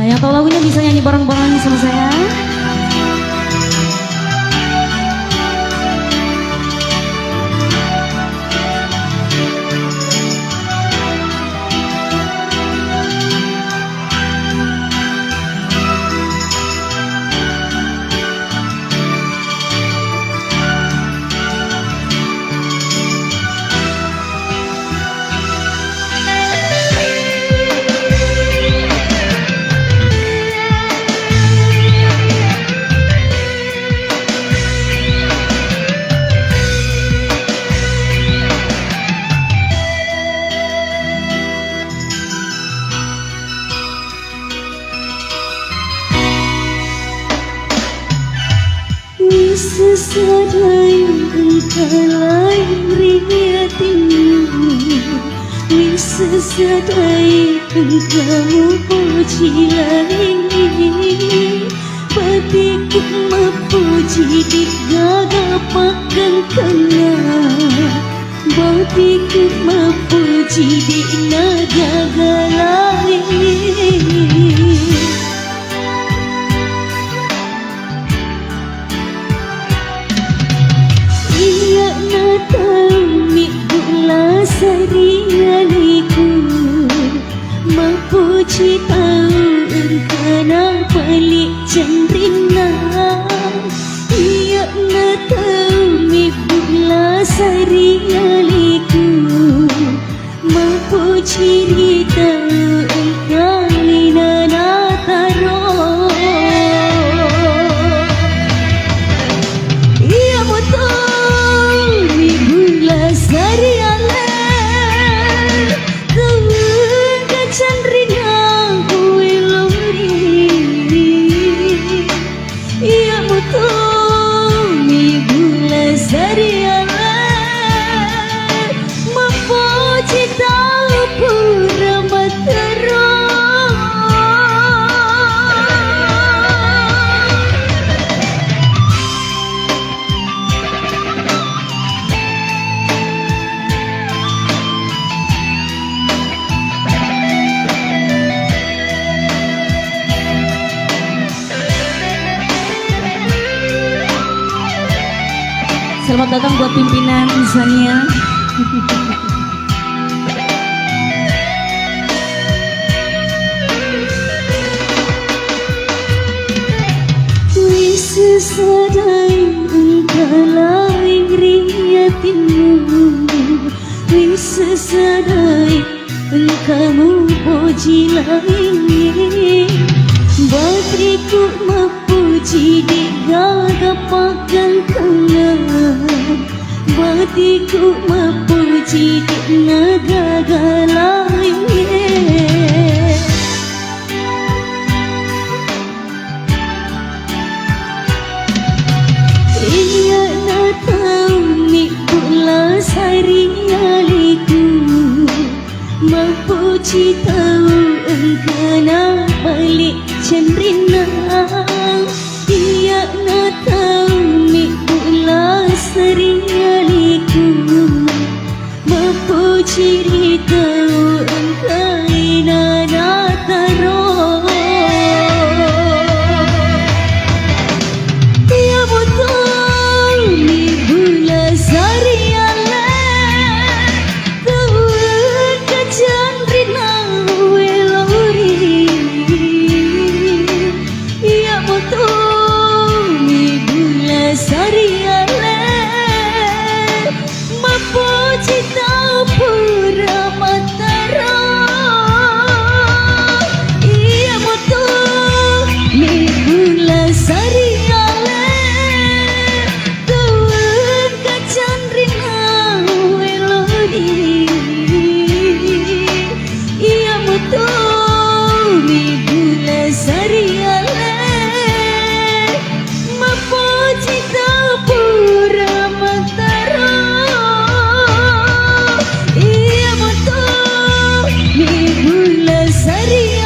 yang tahu lagunya bisa nyanyi bareng-bareng sama saya. Sesadai engkau lain riatimu, sesadai engkau puji lain batikku memuji di gagapakan kena, batikku memuji di nagaga lain. Sarialiku mapuji tahu engkau pelik cendrina, ia nak tahu mi bula sarialiku mapuji tahu engkau lina nataro, ia betul mi bula sarialiku Selamat datang buat pimpinan Insania. Sesadai engkau lain riatimu, sesadai engkau puji lain batikku memuji di gagapakan kena, batikku memuji di nagaga lain. Ia nak tahu ni pula sarialiku memuji tahu engkau nak balik cendrina, ia nak tahu ni pula sarialiku memuji tahu engkau lina nataro. Sari